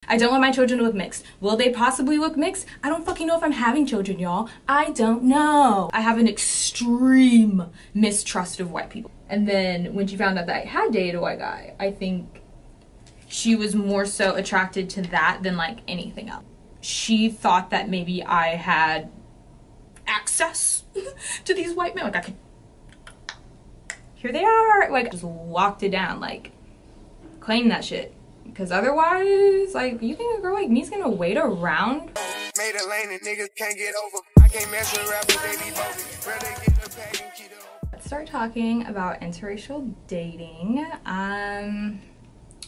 I don't want my children to look mixed. Will they possibly look mixed? I don't fucking know if I'm having children, y'all. I don't know. I have an extreme mistrust of white people. And then when she found out that I had dated a white guy, I think she was more so attracted to that than like anything else. She thought that maybe I had access to these white men. Like I could, here they are. Like just locked it down, like claim that shit. Because otherwise, like, you think a girl like me's gonna wait around? Made a lane and niggas can't get over. I can't mess with rappers, they be bogus. Rather get the bag and keep it over. Let's start talking about interracial dating.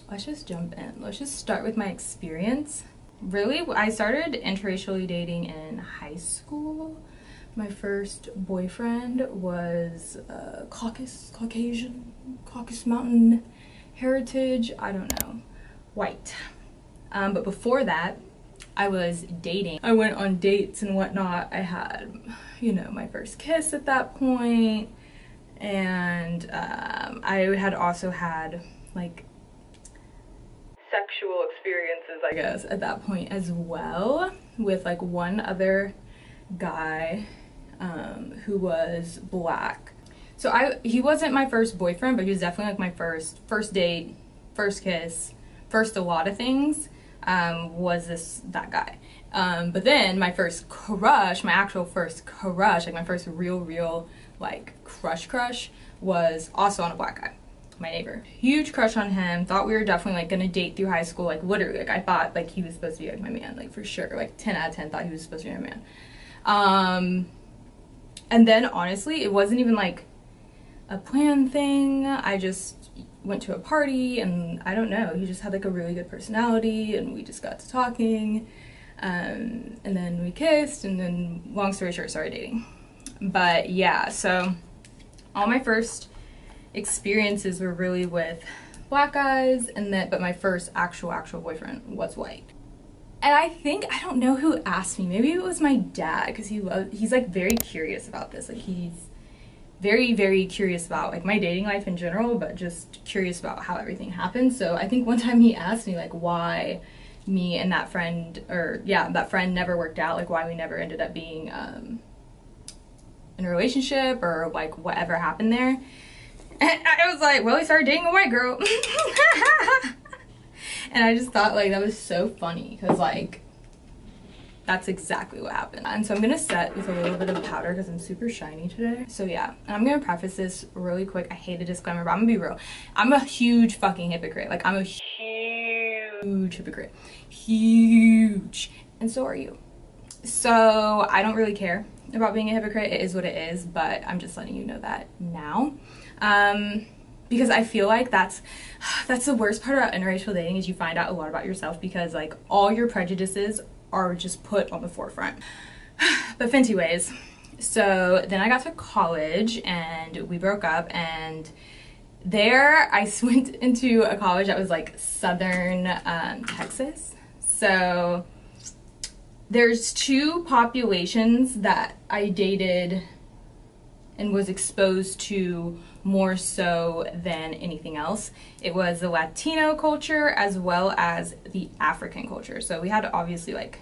Let's just jump in. Let's just start with my experience. Really, I started interracially dating in high school. My first boyfriend was Caucasian, Caucasus Mountain heritage, I don't know. White. But before that, I was dating. I went on dates and whatnot. I had, you know, my first kiss at that point, and I had also had like sexual experiences, I guess, at that point as well, with like one other guy who was black. So he wasn't my first boyfriend, but he was definitely like my first date, first kiss, first a lot of things, was that guy. But then my first crush, my actual first crush, like my first real like crush was also on a black guy, my neighbor. Huge crush on him, thought we were definitely like gonna date through high school, like literally, like I thought like he was supposed to be like my man, like for sure, like 10 out of 10 thought he was supposed to be my man. And then honestly, it wasn't even like a planned thing. I just went to a party and I don't know, he just had like a really good personality and we just got to talking, and then we kissed, and then long story short, started dating. But yeah, so all my first experiences were really with black guys, and then but my first actual boyfriend was white. And I don't know who asked me, maybe it was my dad, because he's like very curious about this, like he's very curious about like my dating life in general, but just curious about how everything happened. So I think one time he asked me like why me and that friend, or yeah, that friend never worked out, like why we never ended up being in a relationship, or like whatever happened there. And I was like, well, he started dating a white girl. And I just thought like that was so funny, because like that's exactly what happened. And so I'm gonna set with a little bit of powder because I'm super shiny today. So yeah, and I'm gonna preface this really quick. I hate a disclaimer, but I'm gonna be real. I'm a huge fucking hypocrite. Like I'm a huge hypocrite. Huge. And so are you. So I don't really care about being a hypocrite. It is what it is, but I'm just letting you know that now. Because I feel like that's the worst part about interracial dating, is you find out a lot about yourself, because like all your prejudices are just put on the forefront. But anyways, so then I got to college and we broke up, and there I went into a college that was like southern Texas. So there's two populations that I dated and was exposed to more so than anything else. It was the Latino culture as well as the African culture. So we had obviously like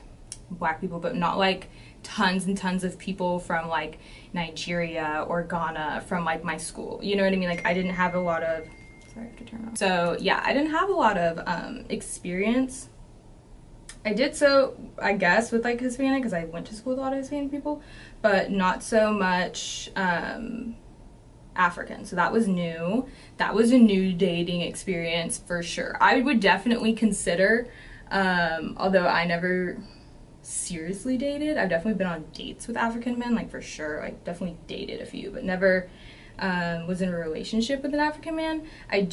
black people, but not like tons and tons of people from like Nigeria or Ghana from like my school. You know what I mean? Like I didn't have a lot of, sorry, I have to turn off. So yeah, I didn't have a lot of experience. I did so, I guess, with like Hispanic, because I went to school with a lot of Hispanic people, but not so much African. So that was new. That was a new dating experience for sure. I would definitely consider, although I never seriously dated, I've definitely been on dates with African men, like for sure. Like definitely dated a few, but never was in a relationship with an African man. I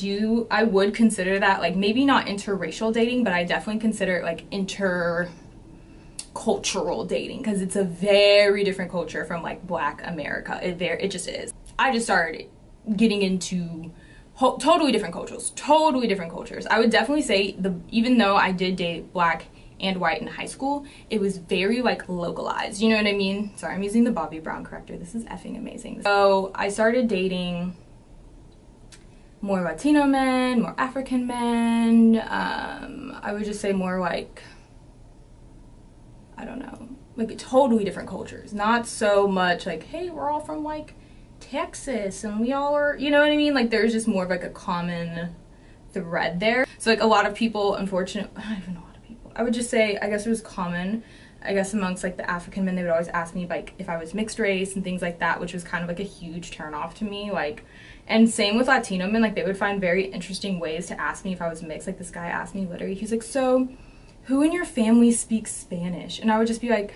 would consider that like maybe not interracial dating, but I definitely consider it like intercultural dating, because it's a very different culture from like Black America. It just is. I just started getting into totally different cultures. I would definitely say even though I did date Black and white in high school, it was very like localized, you know what I mean? Sorry, I'm using the Bobbi Brown corrector. This is effing amazing. So I started dating more Latino men, more African men. I would just say more like, I don't know, like totally different cultures. Not so much like, hey, we're all from like Texas and we all are, you know what I mean? Like there's just more of like a common thread there. So like a lot of people, unfortunately, I don't even know a lot of people. I would just say, I guess it was common, I guess amongst like the African men, they would always ask me like if I was mixed race and things like that, which was kind of like a huge turn off to me. Like, and same with Latino men, like they would find very interesting ways to ask me if I was mixed. Like this guy asked me literally, he's like, so who in your family speaks Spanish? And I would just be like,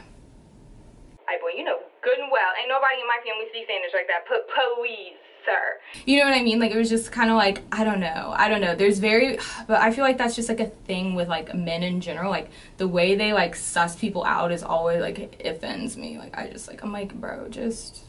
"Ay, boy, you know good and well, ain't nobody in my family speaks Spanish like that. Please, sir." You know what I mean? Like it was just kind of like, I don't know. There's very, but I feel like that's just like a thing with like men in general. Like the way they like suss people out is always like, it offends me. Like I'm like, bro, just,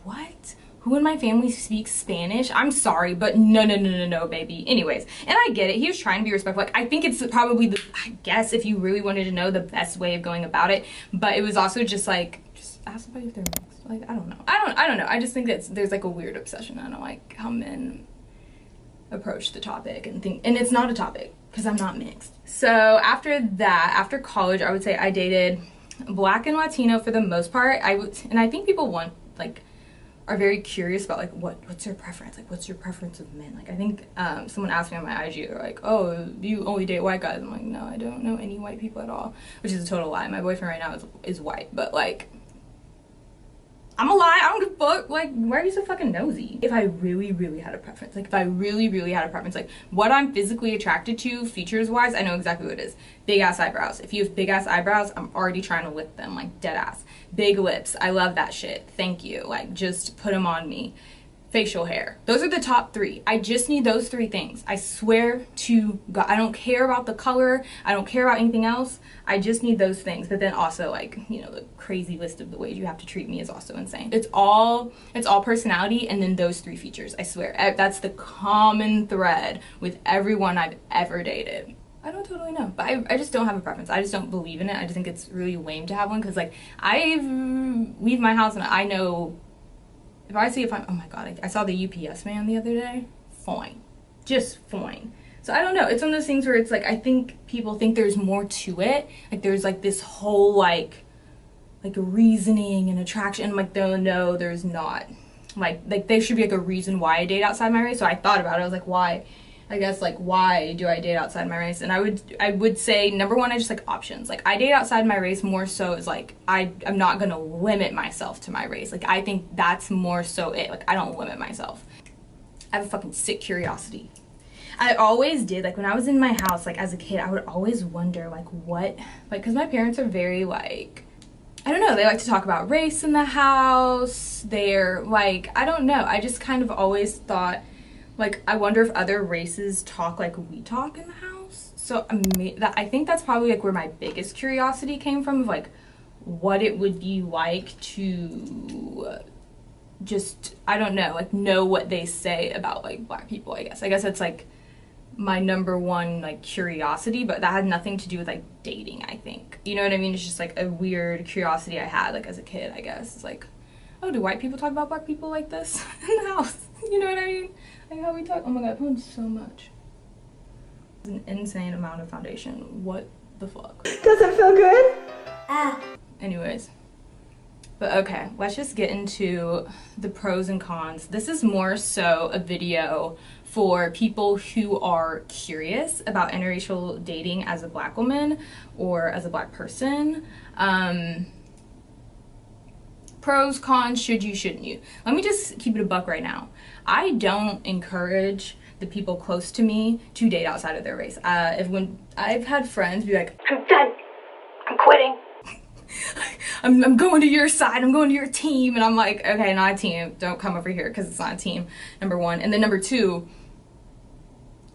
what? Who in my family speaks Spanish? I'm sorry, but no, baby. Anyways, and I get it. He was trying to be respectful. Like, I think it's probably the, I guess if you really wanted to know, the best way of going about it. But it was also just like, just ask somebody if they're mixed. Like, I don't know. I don't know. I just think that there's like a weird obsession. I don't like how men approach the topic and think, and it's not a topic because I'm not mixed. So after that, after college, I would say I dated Black and Latino for the most part. And I think people are very curious about like what's your preference, like what's your preference of men. Like I think someone asked me on my IG, they're like, oh, do you only date white guys? I'm like, no, I don't know any white people at all, which is a total lie. My boyfriend right now is white, but like, I'm a lie, I don't give a fuck. Like, why are you so fucking nosy? If I really had a preference, like if I really had a preference, like what I'm physically attracted to features wise, I know exactly what it is. Big ass eyebrows. If you have big ass eyebrows, I'm already trying to lick them, like dead ass. Big lips, I love that shit, thank you. Like just put them on me. Facial hair. Those are the top 3. I just need those 3 things. I swear to God. I don't care about the color. I don't care about anything else. I just need those things. But then also like, you know, the crazy list of the ways you have to treat me is also insane. It's all personality and then those 3 features. I swear. That's the common thread with everyone I've ever dated. I don't totally know, but I just don't have a preference. I just don't believe in it. I just think it's really lame to have one because like I leave my house and I know if I'm, oh my God, I saw the UPS man the other day, fine, just fine. So I don't know, it's one of those things where it's like, I think people think there's more to it. Like there's like this whole like reasoning and attraction, like no, there's not. Like there should be like a reason why I date outside my race. So I thought about it, I was like, why? I guess like why do I date outside my race? And I would say number 1, I just like options. Like I date outside my race more so is like I'm not gonna limit myself to my race. Like I think that's more so it. Like I don't limit myself. I have a fucking sick curiosity. I always did, like when I was in my house, like as a kid, I would always wonder like what, like because my parents are very like, I don't know, they like to talk about race in the house. They're like, I don't know, I just kind of always thought, like, I wonder if other races talk like we talk in the house. So I think that's probably like where my biggest curiosity came from, of like what it would be like to just, I don't know, like know what they say about like Black people, I guess. I guess that's like my number 1 like curiosity, but that had nothing to do with like dating, I think. You know what I mean? It's just like a weird curiosity I had like as a kid, I guess. It's like, oh, do white people talk about Black people like this in the house? You know what I mean? Like how we talk. Oh my God, I put so much. It's an insane amount of foundation. What the fuck? Does it feel good? Ah. Anyways. But okay, let's just get into the pros and cons. This is more so a video for people who are curious about interracial dating as a Black woman or as a Black person. Pros, cons, should you, shouldn't you? Let me just keep it a buck right now. I don't encourage the people close to me to date outside of their race. When I've had friends be like, I'm done, I'm quitting. I'm going to your side, I'm going to your team, and I'm like, okay, not a team, don't come over here because it's not a team, number 1. And then number 2,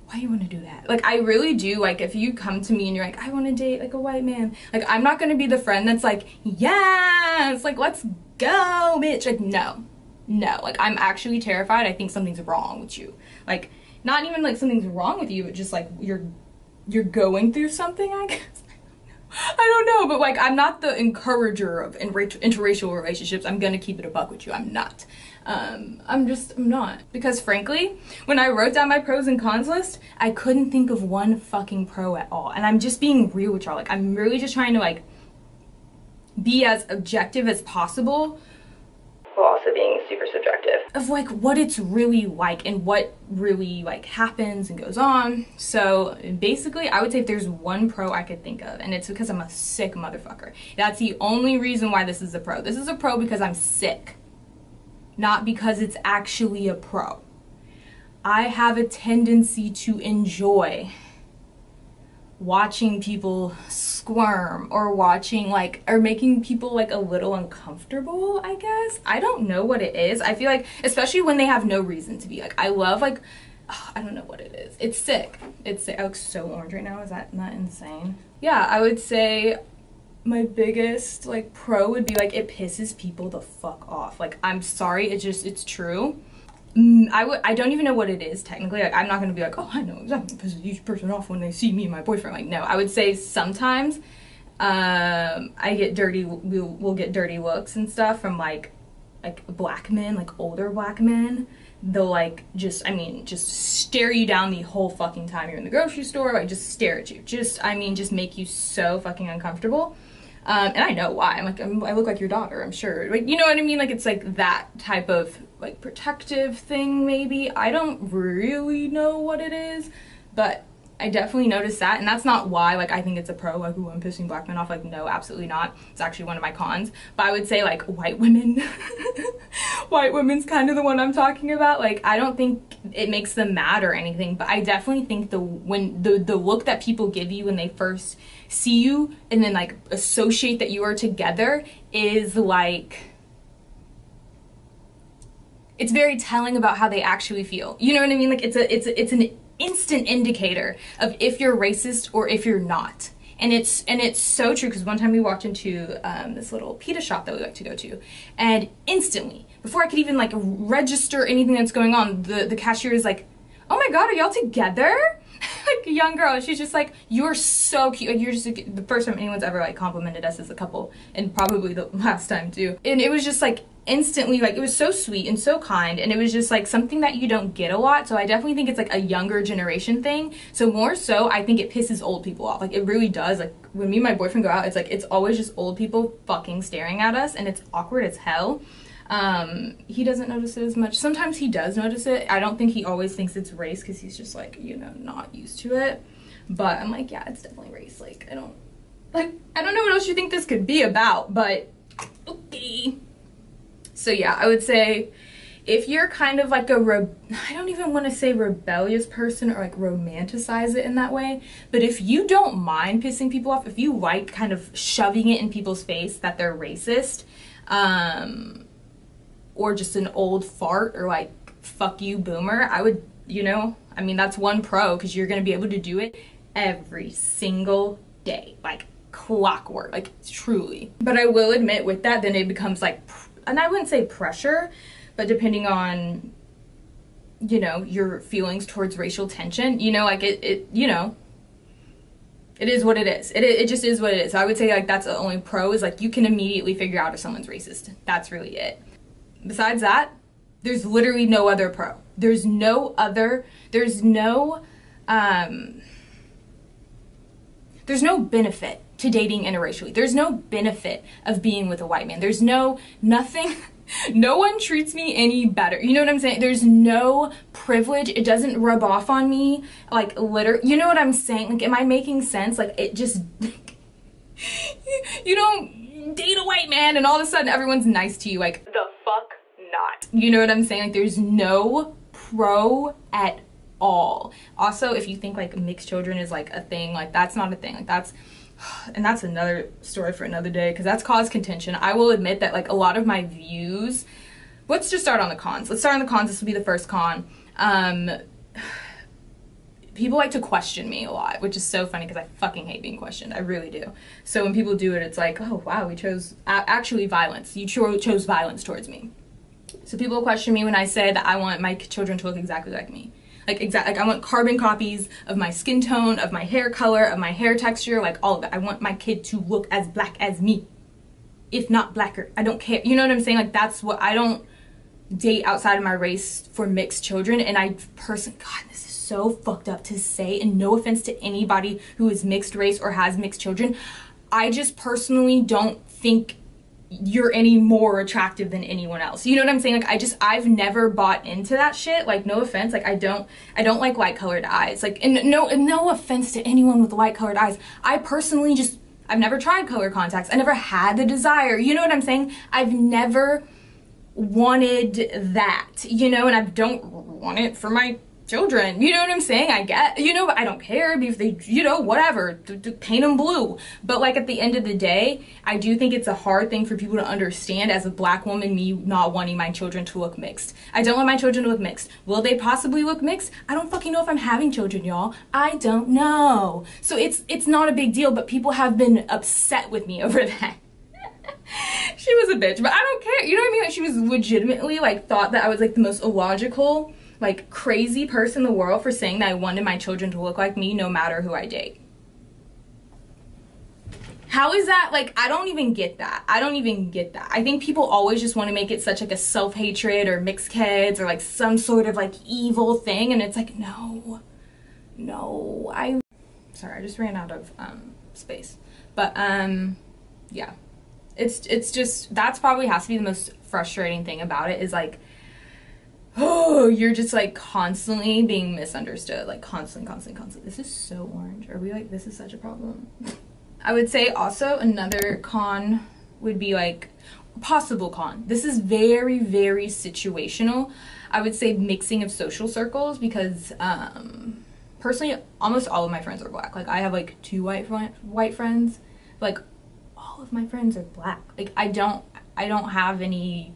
why you want to do that? Like I really do, like if you come to me and you're like, I want to date like a white man, like I'm not going to be the friend that's like, yes, like let's go bitch. Like no, like I'm actually terrified. I think something's wrong with you. Like not even like something's wrong with you, but just like you're going through something, I guess. I don't know, but like, I'm not the encourager of interracial relationships. I'm gonna keep it a buck with you. I'm not. I'm not. Because frankly, when I wrote down my pros and cons list, I couldn't think of one fucking pro at all. And I'm just being real with y'all. Like, I'm really just trying to like be as objective as possible, while also being super subjective of like what it's really like and what really like happens and goes on. So basically, I would say if there's one pro I could think of, and it's because I'm a sick motherfucker. That's the only reason why this is a pro. This is a pro because I'm sick, not because it's actually a pro. I have a tendency to enjoy watching people squirm or watching like, or making people like a little uncomfortable, I guess. I don't know what it is. I feel like, especially when they have no reason to be, like, I love like, oh, I don't know what it is. It's sick. It's sick. I look so orange right now. Is that not insane? Yeah, I would say my biggest like pro would be like, it pisses people the fuck off. Like, I'm sorry, it's true. I don't even know what it is technically. Like, I'm not gonna be like, oh, I know exactly, pisses each person off when they see me and my boyfriend. Like, no, I would say sometimes I get dirty, we'll get dirty looks and stuff from like black men, like older black men. They'll like just stare you down the whole fucking time you're in the grocery store, like just stare at you, just make you so fucking uncomfortable. And I know why. I'm like, I look like your daughter, I'm sure. Like, you know what I mean? Like, it's like that type of like protective thing, maybe. I don't really know what it is, but I definitely noticed that. And that's not why, like, I think it's a pro, like, ooh, I'm pissing black men off. Like, no, absolutely not. It's actually one of my cons. But I would say, like, white women. White women's kind of the one I'm talking about. Like, I don't think it makes them mad or anything, but I definitely think the look that people give you when they first see you and then like associate that you are together is like, it's very telling about how they actually feel. You know what I mean? Like, it's an instant indicator of if you're racist or if you're not. And it's so true, because one time we walked into this little pita shop that we like to go to, and instantly, before I could even like register anything that's going on, the cashier is like, oh my god, are y'all together? Like a young girl, she's just like, you're so cute. Like, you're just the first time anyone's ever like complimented us as a couple, and probably the last time too. And it was just like instantly, like, it was so sweet and so kind, and it was just like something that you don't get a lot. So I definitely think it's like a younger generation thing. So more so, I think it pisses old people off. Like, it really does. Like, when me and my boyfriend go out, it's like, it's always just old people fucking staring at us, and it's awkward as hell. He doesn't notice it as much. Sometimes he does notice it. I don't think he always thinks it's race, because he's just like, you know, not used to it. But I'm like, yeah, it's definitely race. Like, I don't know what else you think this could be about, but okay. So yeah, I would say if you're kind of like I don't even want to say rebellious person or like romanticize it in that way, but if you don't mind pissing people off, if you like kind of shoving it in people's face that they're racist, or just an old fart, or like, fuck you boomer, I would, you know, I mean, that's one pro, because you're going to be able to do it every single day, like clockwork, like truly. But I will admit, with that, then it becomes like, and I wouldn't say pressure, but depending on, you know, your feelings towards racial tension, you know, like it you know, it is what it is. It just is what it is. So I would say, like, that's the only pro, is like, you can immediately figure out if someone's racist. That's really it. Besides that, there's literally no other pro. There's no benefit to dating interracially. There's no benefit of being with a white man. There's nothing. No one treats me any better. You know what I'm saying? There's no privilege. It doesn't rub off on me. Like, you know what I'm saying? Like, am I making sense? Like, it just, you don't date a white man and all of a sudden everyone's nice to you. Like, the fuck not. You know what I'm saying? Like, there's no pro at all. Also, if you think like mixed children is like a thing, like, that's not a thing. Like, that's another story for another day, because that's caused contention. I will admit that, like, a lot of my views, let's just start on the cons. Let's start on the cons. This will be the first con. People like to question me a lot, which is so funny, because I fucking hate being questioned. I really do. So when people do it, it's like, oh wow, we chose actually violence. You chose violence towards me. So people question me when I say that I want my children to look exactly like me. Like, like, I want carbon copies of my skin tone, of my hair color, of my hair texture, like, all of it. I want my kid to look as black as me, if not blacker. I don't care. You know what I'm saying? Like, that's what, I don't date outside of my race for mixed children. And God, this is so fucked up to say, and no offense to anybody who is mixed race or has mixed children. I just personally don't think you're any more attractive than anyone else. You know what I'm saying? Like, I've never bought into that shit. Like, no offense. Like, I don't like light colored eyes. Like, and no offense to anyone with light colored eyes. I personally I've never tried color contacts. I never had the desire. You know what I'm saying? I've never wanted that, you know, and I don't want it for my children. You know what I'm saying? I get, you know, but I don't care if they, you know, whatever, paint them blue. But like, at the end of the day, I do think it's a hard thing for people to understand as a black woman, me not wanting my children to look mixed. I don't want my children to look mixed. Will they possibly look mixed? I don't fucking know if I'm having children, y'all. I don't know. So it's not a big deal, but people have been upset with me over that. She was a bitch, but I don't care. You know what I mean? Like, she was legitimately, like, thought that I was, like, the most illogical, like, crazy person in the world for saying that I wanted my children to look like me no matter who I date. How is that? Like, I don't even get that. I don't even get that. I think people always just want to make it such, like, a self-hatred or mixed kids or, like, some sort of, like, evil thing. And it's like, no. Sorry, I just ran out of space. But, yeah. It's just, that's probably has to be the most frustrating thing about it, is like, oh, you're just like constantly being misunderstood, like constantly. This is so orange. Are we like, this is such a problem? I would say also another con would be like, possible con. This is very, very situational. I would say mixing of social circles, because personally, almost all of my friends are black. Like, I have like 2 white friends, but like, all of my friends are black. Like, I don't have any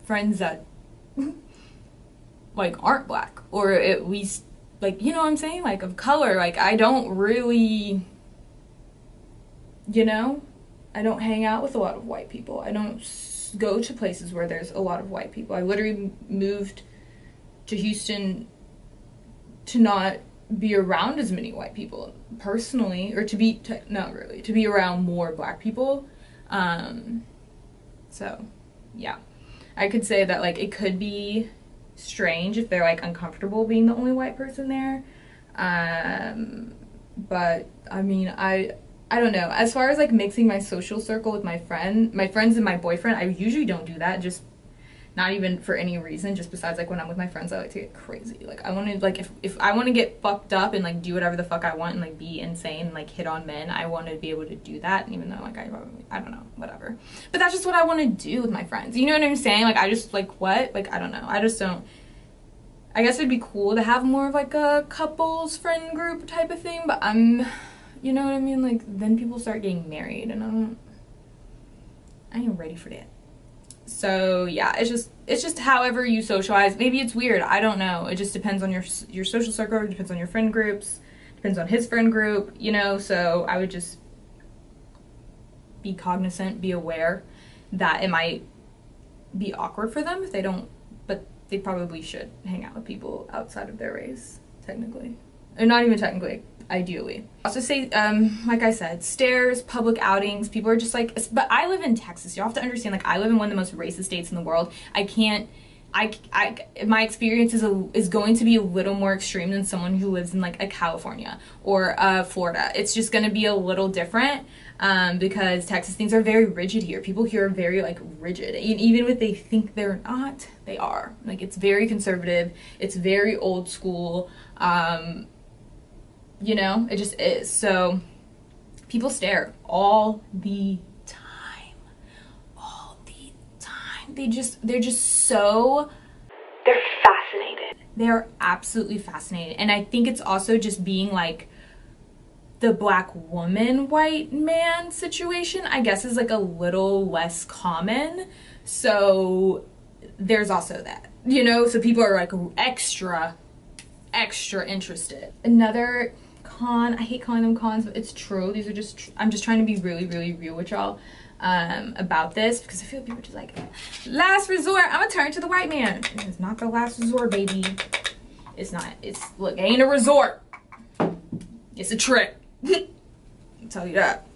friends that like aren't black, or at least, like, you know what I'm saying, like, of color. Like, I don't really, you know, I don't hang out with a lot of white people. I don't go to places where there's a lot of white people. I literally moved to Houston to not be around as many white people personally, or to be around more black people. So yeah, I could say that, like, it could be strange if they're like uncomfortable being the only white person there, but I mean, I don't know. As far as like mixing my social circle with my friends and my boyfriend, I usually don't do that. Just not even for any reason, just besides like when I'm with my friends, I like to get crazy. Like, I want to, like, if I want to get fucked up and like do whatever the fuck I want and like be insane and like hit on men, I want to be able to do that. And even though like I don't know, whatever, but that's just what I want to do with my friends. You know what I'm saying? Like, I just like, what? Like, I don't know. I just don't. I guess it'd be cool to have more of like a couples friend group type of thing, but you know what I mean? Like, then people start getting married, and I ain't ready for that. So yeah, it's just however you socialize. Maybe it's weird, I don't know. It just depends on your social circle, it depends on your friend groups, depends on his friend group, you know. So I would just be cognizant, be aware that it might be awkward for them if they don't, but they probably should hang out with people outside of their race, technically. Or not even technically, ideally. Also say, like I said, stairs, public outings, people are just like, but I live in Texas. You have to understand, like, I live in one of the most racist states in the world. My experience is going to be a little more extreme than someone who lives in like a California or Florida. It's just going to be a little different, because Texas things are very rigid here. People here are very like rigid, even if they think they're not, they are. Like, it's very conservative, it's very old school, you know, it just is. So people stare all the time. They're fascinated. They're absolutely fascinated. And I think it's also just being like the black woman, white man situation, I guess, is like a little less common. So there's also that, you know, so people are like extra interested. Another con, I hate calling them cons, but it's true. These are just, I'm just trying to be really, really real with y'all about this, because I feel people are just like, last resort, I'm gonna turn to the white man. It is not the last resort, baby. It's not. It's, look, it ain't a resort. It's a trip. I'll tell you that.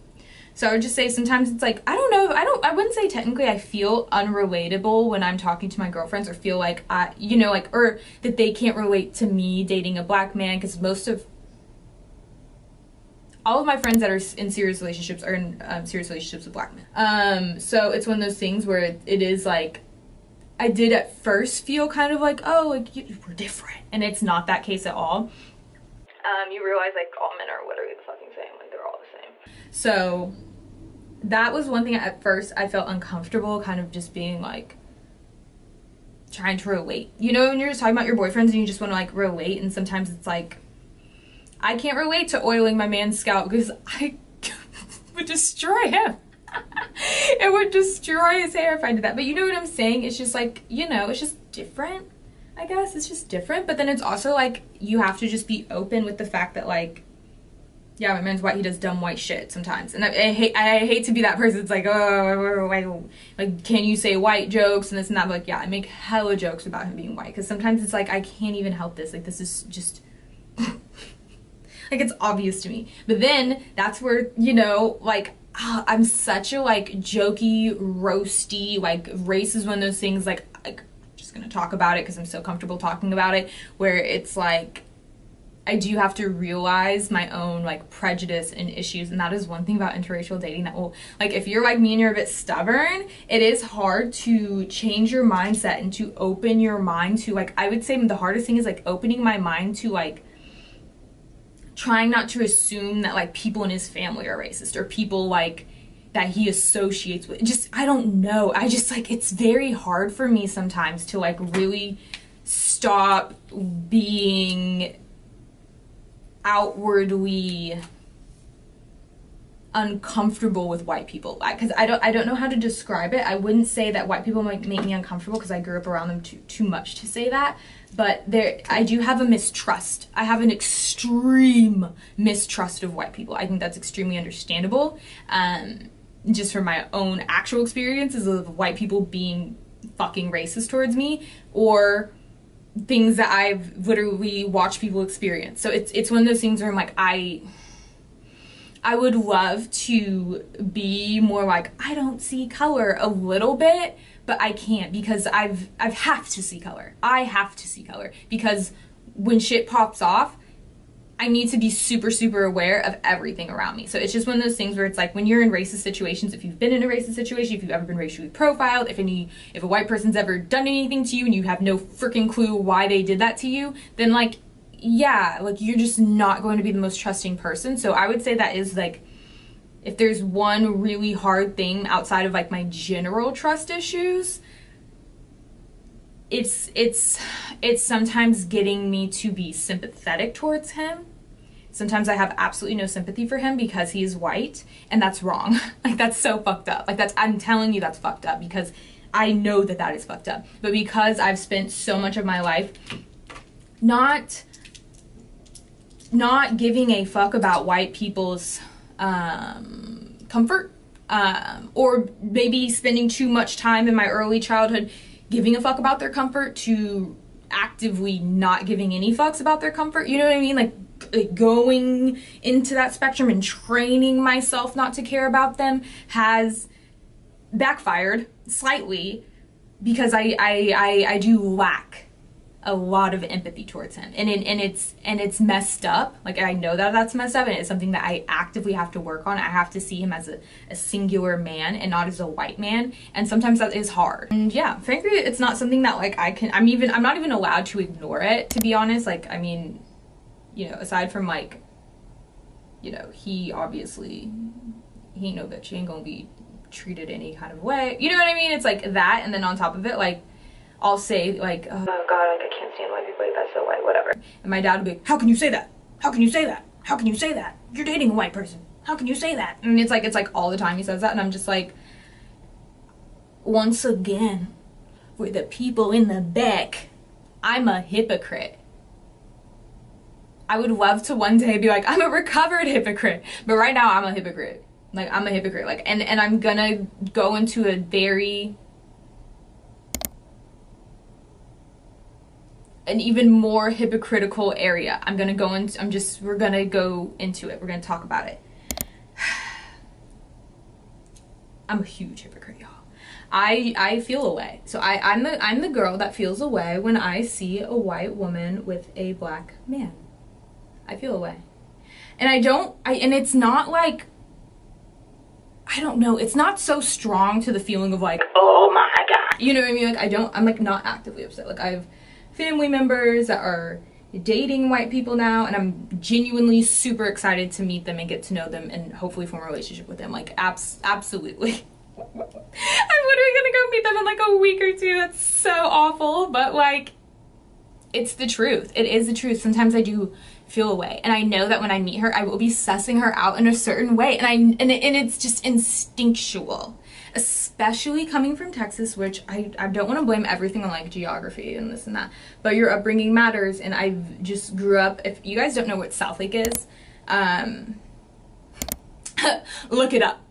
So I would just say sometimes it's like, I don't know, I wouldn't say technically I feel unrelatable when I'm talking to my girlfriends, or feel like you know, like, or that they can't relate to me dating a black man, because all of my friends that are in serious relationships are in serious relationships with black men. So it's one of those things where it is like, I did at first feel kind of like, oh, like, we're different. And it's not that case at all. You realize, like, all men are literally the fucking same. Like, they're all the same. So that was one thing at first I felt uncomfortable, kind of just being, like, trying to relate. You know, when you're just talking about your boyfriends and you just want to, like, relate, and sometimes it's like, I can't relate to oiling my man's scalp because I would destroy him. It would destroy his hair if I did that. But you know what I'm saying? It's just like, you know, it's just different, I guess. It's just different. But then it's also like, you have to just be open with the fact that, like, yeah, my man's white, he does dumb white shit sometimes. And I hate to be that person. It's like, oh, like, can you say white jokes and this and that? But like, yeah, I make hella jokes about him being white. Because sometimes it's like, I can't even help this. Like, this is just... like, it's obvious to me. But then that's where, you know, like, I'm such a, like, jokey, roasty, like, race is one of those things, like I'm just gonna talk about it because I'm so comfortable talking about it, where it's like, I do have to realize my own, like, prejudice and issues. And that is one thing about interracial dating that will, like, if you're like me and you're a bit stubborn, it is hard to change your mindset and to open your mind to, like, I would say the hardest thing is, like, opening my mind to, like, trying not to assume that, like, people in his family are racist, or people, like, that he associates with. Just, I don't know. I just, like, it's very hard for me sometimes to, like, really stop being outwardly uncomfortable with white people, because I don't know how to describe it. I wouldn't say that white people might make me uncomfortable because I grew up around them too much to say that, but I do have a mistrust. I have an extreme mistrust of white people. I think that's extremely understandable, just from my own actual experiences of white people being fucking racist towards me, or things that I've literally watched people experience. So it's one of those things where I'm like, I would love to be more like, I don't see color a little bit, but I can't, because I have to see color. I have to see color, because when shit pops off, I need to be super, super aware of everything around me. So it's just one of those things where it's like, when you're in racist situations, if you've been in a racist situation, if you've ever been racially profiled, if a white person's ever done anything to you and you have no freaking clue why they did that to you, then, like, yeah, like, you're just not going to be the most trusting person. So I would say that is, like, if there's one really hard thing outside of, like, my general trust issues, it's sometimes getting me to be sympathetic towards him. Sometimes I have absolutely no sympathy for him because he is white, and that's wrong. Like, that's so fucked up. Like, I'm telling you, that's fucked up, because I know that is fucked up. But because I've spent so much of my life not giving a fuck about white people's comfort, or maybe spending too much time in my early childhood giving a fuck about their comfort to actively not giving any fucks about their comfort, you know what I mean? Like going into that spectrum and training myself not to care about them has backfired slightly, because I do lack a lot of empathy towards him, and it's messed up. Like, I know that that's messed up, and it's something that I actively have to work on. I have to see him as a singular man and not as a white man, and sometimes that is hard. And yeah, frankly, it's not something that, like, I'm not even allowed to ignore it, to be honest. Like, I mean, you know, aside from, like, you know, he obviously, he ain't no bitch, he ain't gonna be treated any kind of way, you know what I mean? It's like that, and then on top of it, like, I'll say, like, oh god, like, I can't stand white people, like, that's so white, whatever. And my dad would be like, how can you say that? How can you say that? How can you say that? You're dating a white person. How can you say that? And it's like all the time he says that, and I'm just like, once again, for the people in the back, I'm a hypocrite. I would love to one day be like, I'm a recovered hypocrite, but right now I'm a hypocrite. Like, I'm a hypocrite, like, and I'm gonna go into a very an even more hypocritical area. We're gonna go into it. We're gonna talk about it. I'm a huge hypocrite, y'all. I feel away. So I'm the girl that feels away when I see a white woman with a black man. I feel away. And and it's not like, I don't know, it's not so strong to the feeling of like, oh my God. You know what I mean? Like I'm like not actively upset. Like I have family members that are dating white people now, and I'm genuinely super excited to meet them and get to know them and hopefully form a relationship with them. Like absolutely. I'm literally gonna go meet them in like a week or two. That's so awful, but like, it's the truth. It is the truth. Sometimes I do feel away, and I know that when I meet her, I will be sussing her out in a certain way, and it's just instinctual, especially coming from Texas, which I don't want to blame everything on like geography and this and that, but your upbringing matters. And I just grew up, if you guys don't know what South Lake is, look it up.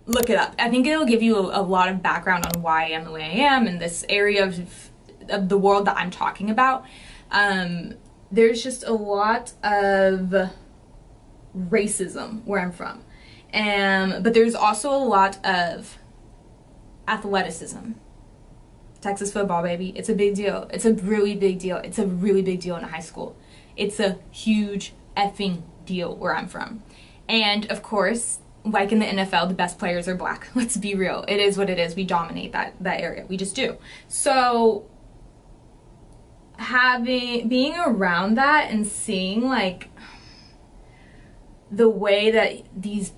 I think it'll give you a lot of background on why I am the way I am in this area of the world that I'm talking about. There's just a lot of racism where I'm from, but there's also a lot of athleticism. Texas football, baby. It's a big deal. It's a really big deal. It's a really big deal in high school. It's a huge effing deal where I'm from. And of course, like in the NFL, the best players are black. Let's be real. It is what it is. We dominate that area. We just do. So being around that and seeing like the way that these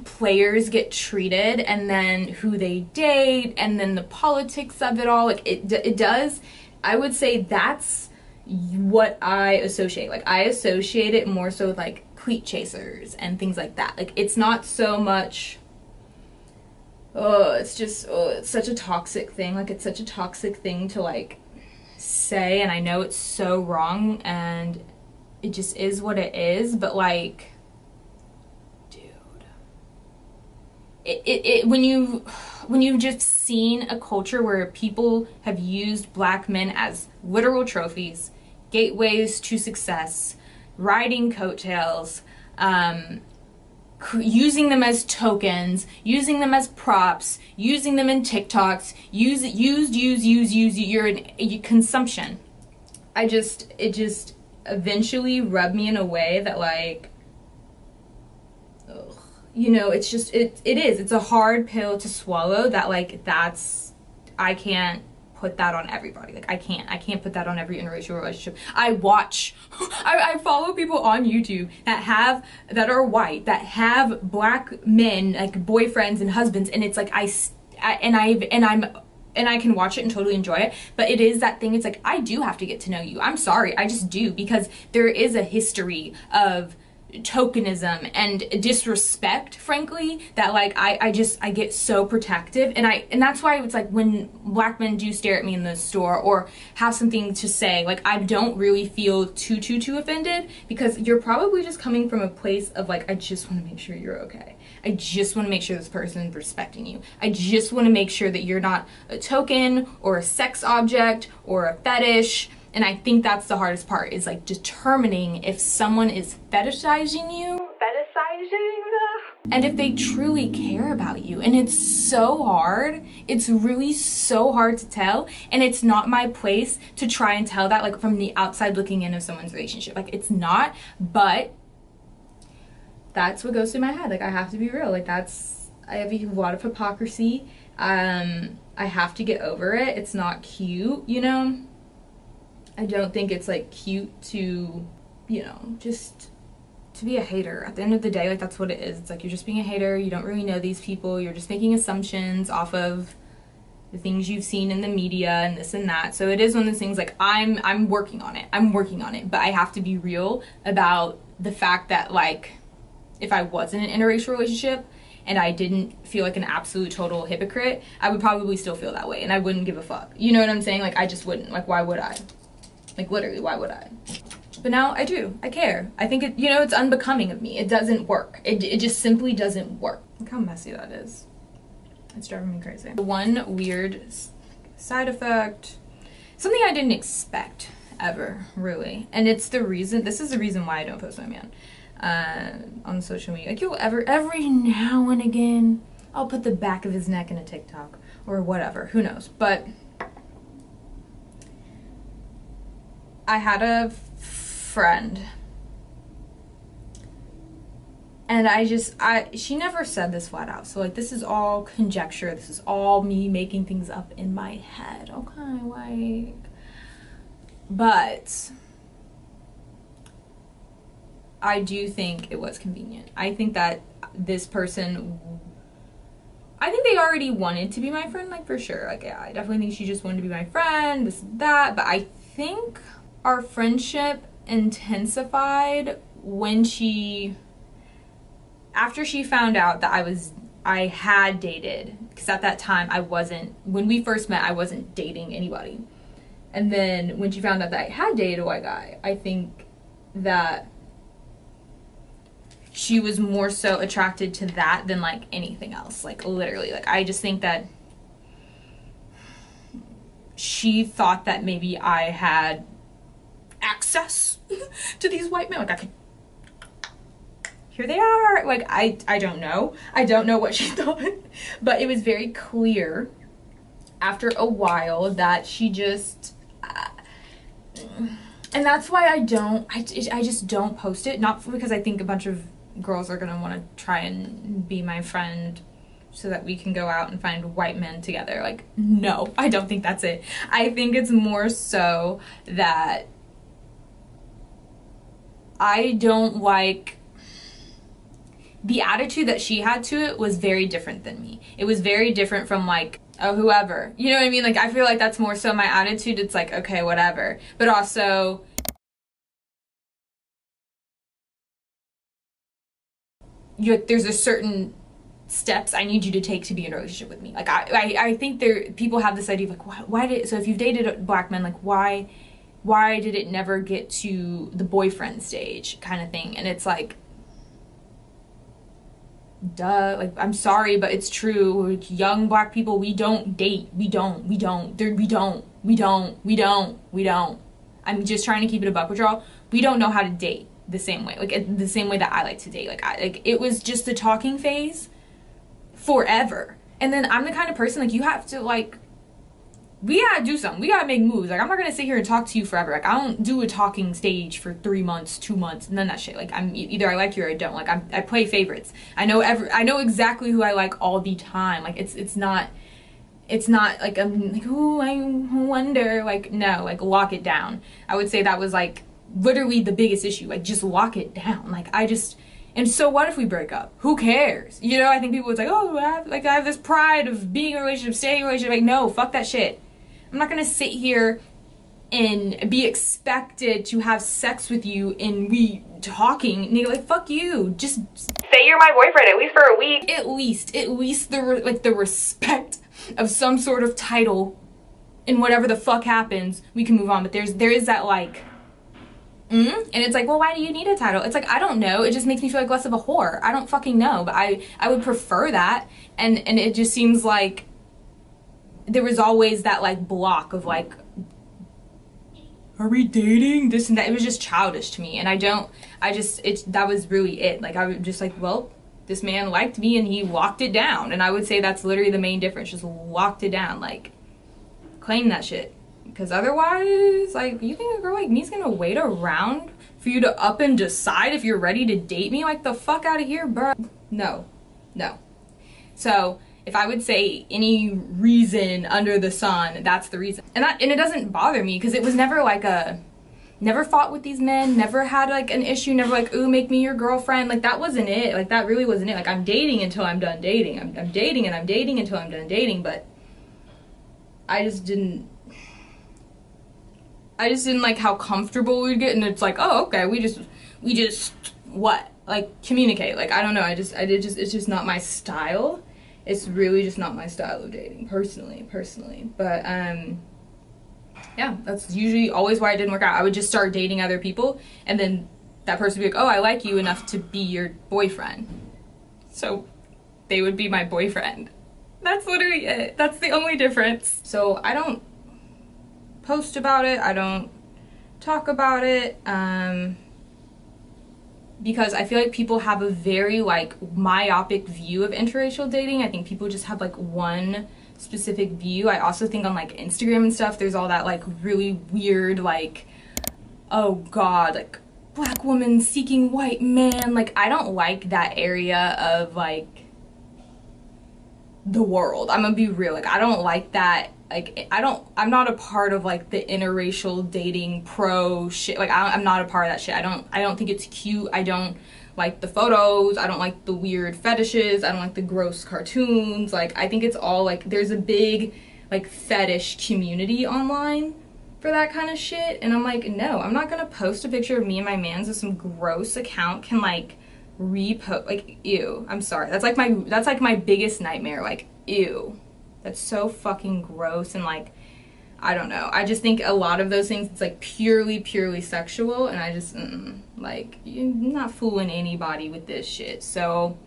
players get treated, and then who they date, and then the politics of it all, like it does, I would say that's what I associate. Like I associate it more so with like cleat chasers and things like that. Like it's not so much, it's such a toxic thing. Like it's such a toxic thing to like say, and I know it's so wrong, and it just is what it is, but like, dude, when you've just seen a culture where people have used black men as literal trophies, gateways to success, riding coattails, using them as tokens, using them as props, using them in TikToks, you're in consumption. It just eventually rubbed me in a way that like, ugh, you know, it's just, it's a hard pill to swallow that like, I can't put that on everybody. Like I can't put that on every interracial relationship. I follow people on YouTube that are white, that have black men, like boyfriends and husbands, and it's like I can watch it and totally enjoy it, but it is that thing, it's like, I do have to get to know you. I'm sorry, I just do, because there is a history of tokenism and disrespect, frankly, that like I get so protective, and that's why it's like when black men do stare at me in the store or have something to say, like I don't really feel too offended, because you're probably just coming from a place of like, I just want to make sure you're okay. I just want to make sure this person is respecting you. I just want to make sure that you're not a token or a sex object or a fetish. And I think that's the hardest part, is like determining if someone is fetishizing you, and if they truly care about you. And it's so hard. It's really so hard to tell. And it's not my place to try and tell that like from the outside looking in of someone's relationship. Like it's not, but that's what goes through my head. Like I have to be real. Like I have a lot of hypocrisy. I have to get over it. It's not cute, you know? I don't think it's like cute to, you know, just to be a hater. At the end of the day, like that's what it is. It's like you're just being a hater. You don't really know these people. You're just making assumptions off of the things you've seen in the media and this and that. So it is one of those things, like I'm working on it. But I have to be real about the fact that like if I was in an interracial relationship and I didn't feel like an absolute total hypocrite, I would probably still feel that way, and I wouldn't give a fuck. You know what I'm saying? Like I just wouldn't. Like why would I? Like literally, why would I? But now I do. I care. I think it, you know, it's unbecoming of me. It doesn't work. It just simply doesn't work. Look how messy that is. It's driving me crazy. One weird side effect, something I didn't expect ever, really. And it's the reason, this is the reason why I don't post my man on social media. Like, every now and again, I'll put the back of his neck in a TikTok or whatever, who knows. But I had a friend, and she never said this flat out, so like this is all conjecture, this is all me making things up in my head, okay, like, but I do think it was convenient. I think that this person, I think they already wanted to be my friend, like, for sure. Like, yeah, I definitely think she just wanted to be my friend, this and that. But I think our friendship intensified when after she found out that I had dated. Because at that time, when we first met, I wasn't dating anybody. And then when she found out that I had dated a white guy, I think that she was more so attracted to that than like anything else. Like, literally, like, I just think that she thought that maybe I had access to these white men. Like, I could, here they are. Like, I don't know. I don't know what she thought. But it was very clear after a while that she just, and that's why I just don't post it. Not because I think a bunch of girls are gonna want to try and be my friend so that we can go out and find white men together. Like, no, I don't think that's it. I think it's more so that I don't like the attitude that she had to it was very different than me. It was very different from like, oh, whoever, you know what I mean? Like, I feel like that's more so my attitude. It's like, okay, whatever. But also, there's a certain steps I need you to take to be in a relationship with me. Like, I think people have this idea of like, so if you've dated black men, like, why did it never get to the boyfriend stage kind of thing? And it's like, duh, like, I'm sorry, but it's true. Like, young black people, we don't date. We don't. I'm just trying to keep it a buck with y'all. We don't know how to date the same way, like the same way that I like to date. Like, it was just the talking phase forever. And then I'm the kind of person, like, you have to, like, we gotta do something. We gotta make moves. Like, I'm not gonna sit here and talk to you forever. Like, I don't do a talking stage for 3 months, 2 months, none of that shit. Like, I'm either I like you or I don't. Like, I play favorites. I know exactly who I like all the time. Like, it's not like I'm like, ooh, I wonder. Like, no, like, lock it down. I would say that was like literally the biggest issue. Like, just lock it down. Like, and so what if we break up? Who cares? You know, I think people would say, oh, I have this pride of being in a relationship, staying in a relationship. Like, no, fuck that shit. I'm not gonna sit here and be expected to have sex with you and we talking. Nigga, like, fuck you. Just say you're my boyfriend, at least for a week. At least the respect of some sort of title, and whatever the fuck happens, we can move on. But there is that, like, and it's like, well, why do you need a title? It's like, I don't know. It just makes me feel like less of a whore. I don't fucking know. But I would prefer that. And it just seems like there was always that, like, block of, like, are we dating? This and that. It was just childish to me. And that was really it. Like, I was just like, well, this man liked me and he locked it down. And I would say that's literally the main difference. Just locked it down. Like, claim that shit. Because otherwise, like, you think a girl like me's gonna wait around for you to up and decide if you're ready to date me? Like, the fuck out of here, bro. No. So, if I would say any reason under the sun, that's the reason. And it doesn't bother me, because it was never like never fought with these men, never had like an issue, never like, ooh, make me your girlfriend. Like, that wasn't it. Like, that really wasn't it. Like, I'm dating until I'm done dating. I'm dating and I'm dating until I'm done dating, but I just didn't like how comfortable we'd get, and it's like, oh, okay, we just what? Like, communicate. Like, I don't know, it's just not my style. It's really just not my style of dating, personally. But, yeah, that's usually always why it didn't work out. I would just start dating other people, and then that person would be like, oh, I like you enough to be your boyfriend. So they would be my boyfriend. That's literally it. That's the only difference. So I don't post about it. I don't talk about it, because I feel like people have a very like myopic view of interracial dating. I think people just have like one specific view. I also think on like Instagram and stuff, there's all that like really weird like, oh god, like black woman seeking white man. Like I don't like that area of like the world. I'm gonna be real, like I don't like that. Like I'm not a part of like the interracial dating pro shit. Like I'm not a part of that shit. I don't think it's cute. I don't like the photos. I don't like the weird fetishes. I don't like the gross cartoons. Like I think it's all like there's a big like fetish community online for that kind of shit, and I'm like, no, I'm not gonna post a picture of me and my mans if some gross account can like repost. Like ew, I'm sorry, that's like my biggest nightmare. Like ew, that's so fucking gross. And like I don't know, I just think a lot of those things, it's like purely sexual, and I just like you're not fooling anybody with this shit. So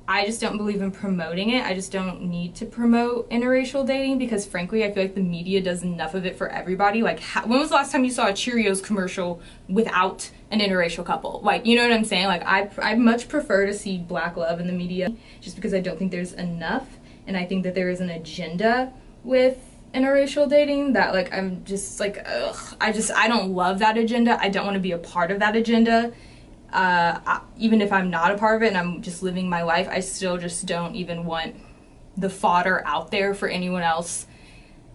I just don't believe in promoting it. I just don't need to promote interracial dating because frankly I feel like the media does enough of it for everybody. Like when was the last time you saw a Cheerios commercial without an interracial couple? Like, you know what I'm saying? Like I much prefer to see black love in the media just because I don't think there's enough, and I think that there is an agenda with interracial dating that like I'm just like ugh, I don't love that agenda. I don't want to be a part of that agenda. Even if I'm not a part of it and I'm just living my life, I still just don't even want the fodder out there for anyone else,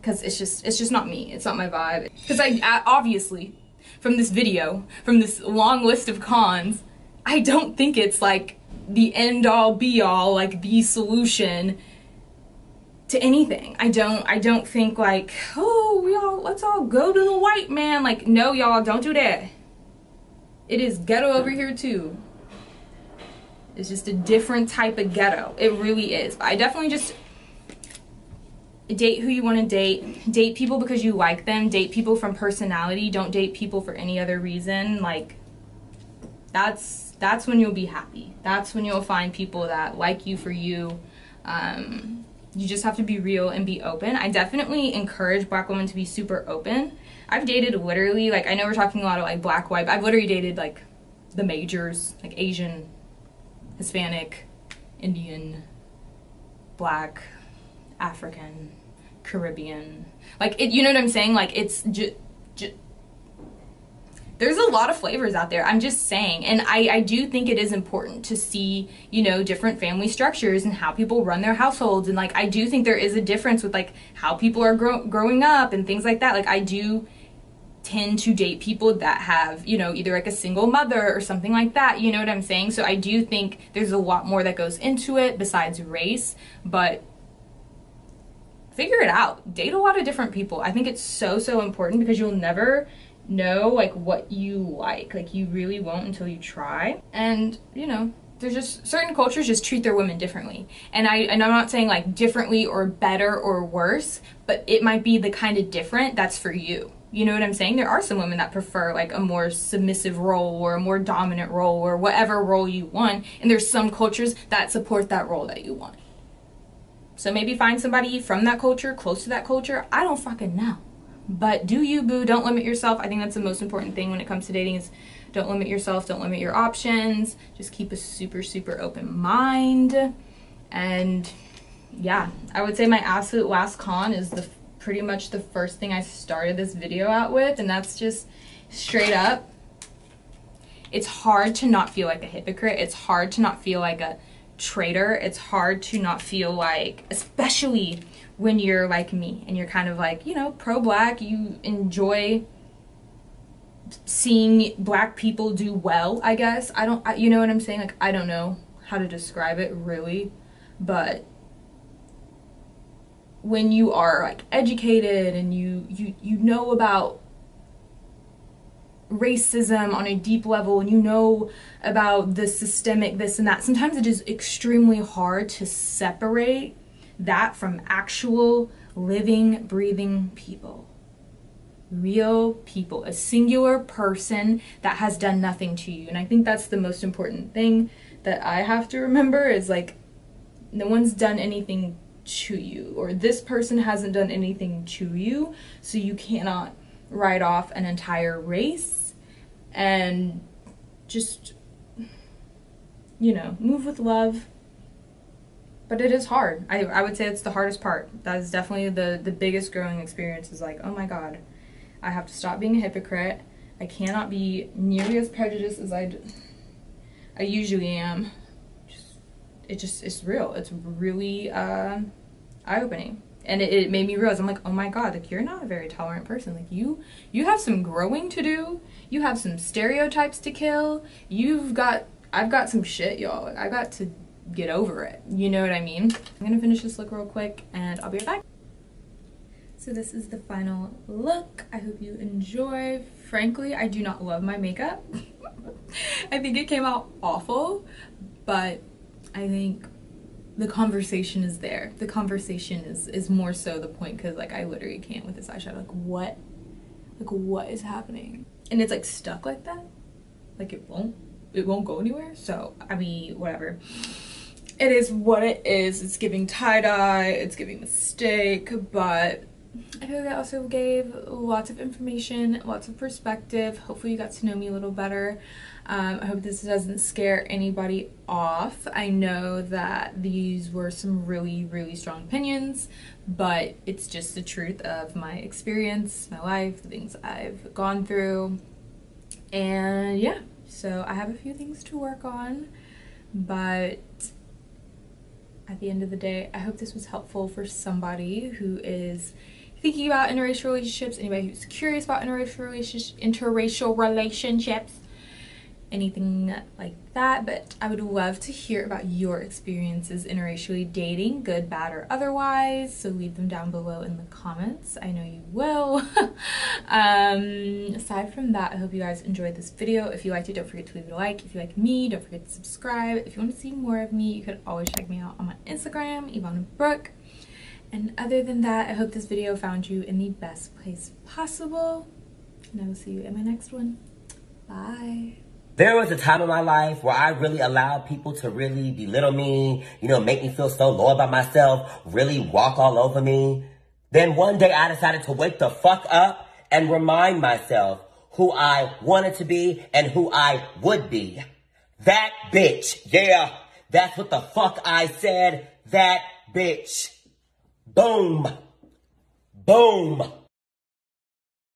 because it's just not me. It's not my vibe. Because I obviously from this video, from this long list of cons, I don't think it's like the end all be all, like the solution to anything. I don't think like, oh y'all, let's all go to the white man. Like no y'all, don't do that. It is ghetto over here too. It's just a different type of ghetto. It really is. But I definitely just date who you want to date. Date people because you like them. Date people from personality. Don't date people for any other reason. Like that's when you'll be happy. That's when you'll find people that like you for you. You just have to be real and be open. I definitely encourage black women to be super open. I've dated literally, like, I know we're talking a lot of, like, black, white, but I've literally dated, like, the majors, like, Asian, Hispanic, Indian, black, African, Caribbean. Like, you know what I'm saying? Like, it's just there's a lot of flavors out there. I'm just saying. And I do think it is important to see, you know, different family structures and how people run their households. And, like, I do think there is a difference with, like, how people are growing up and things like that. Like, I do tend to date people that have, you know, either, like, a single mother or something like that. You know what I'm saying? So I do think there's a lot more that goes into it besides race. But figure it out. Date a lot of different people. I think it's so important because you'll never know like what you like you really won't until you try. And you know, there's just certain cultures just treat their women differently, and I'm not saying like differently or better or worse, but it might be the kind of different that's for you. You know what I'm saying? There are some women that prefer like a more submissive role or a more dominant role or whatever role you want, and there's some cultures that support that role that you want. So maybe find somebody from that culture, close to that culture. I don't fucking know. But do you, boo. Don't limit yourself. I think that's the most important thing when it comes to dating is don't limit yourself. Don't limit your options. Just keep a super open mind. And yeah, I would say my absolute last con is pretty much the first thing I started this video out with. And that's just straight up. It's hard to not feel like a hypocrite. It's hard to not feel like a traitor. It's hard to not feel like, especially when you're like me and you're kind of like, you know, pro-black, you enjoy seeing black people do well, I guess. You know what I'm saying? Like, I don't know how to describe it really, but when you are like educated and you know about racism on a deep level and you know about the systemic this and that, sometimes it is extremely hard to separate that from actual living, breathing people. Real people. A singular person that has done nothing to you. And I think that's the most important thing that I have to remember is like, no one's done anything to you, or this person hasn't done anything to you, so you cannot write off an entire race and just, you know, move with love. But it is hard. I would say it's the hardest part. That is definitely the biggest growing experience, is like, oh my God, I have to stop being a hypocrite. I cannot be nearly as prejudiced as I usually am. It's real. It's really eye-opening. And it made me realize, I'm like, oh my God, like, you're not a very tolerant person. Like, you have some growing to do. You have some stereotypes to kill. I've got some shit, y'all. Like, I got to get over it. You know what I mean? I'm gonna finish this look real quick and I'll be right back. So this is the final look. I hope you enjoy. Frankly, I do not love my makeup. I think it came out awful, but I think the conversation is there. The conversation is more so the point, because like I literally can't with this eyeshadow. Like what is happening? And it's like stuck like that. Like it won't go anywhere. So I mean, whatever. It is what it is. It's giving tie-dye, it's giving mistake, but I feel like I also gave lots of information, lots of perspective. Hopefully you got to know me a little better. I hope this doesn't scare anybody off. I know that these were some really, really strong opinions, but it's just the truth of my experience, my life, the things I've gone through. And yeah, so I have a few things to work on, but at the end of the day, I hope this was helpful for somebody who is thinking about interracial relationships, anybody who's curious about interracial relationships, anything like that. But I would love to hear about your experiences interracially dating, good, bad, or otherwise. So leave them down below in the comments. I know you will. Aside from that, I hope you guys enjoyed this video. If you liked it, don't forget to leave it a like. If you like me, don't forget to subscribe. If you want to see more of me, you can always check me out on my Instagram, Yvonne Brooke. And other than that, I hope this video found you in the best place possible. And I will see you in my next one. Bye. There was a time in my life where I really allowed people to really belittle me, you know, make me feel so low about myself, really walk all over me. Then one day I decided to wake the fuck up and remind myself who I wanted to be and who I would be. That bitch. Yeah, that's what the fuck I said. That bitch. Boom. Boom.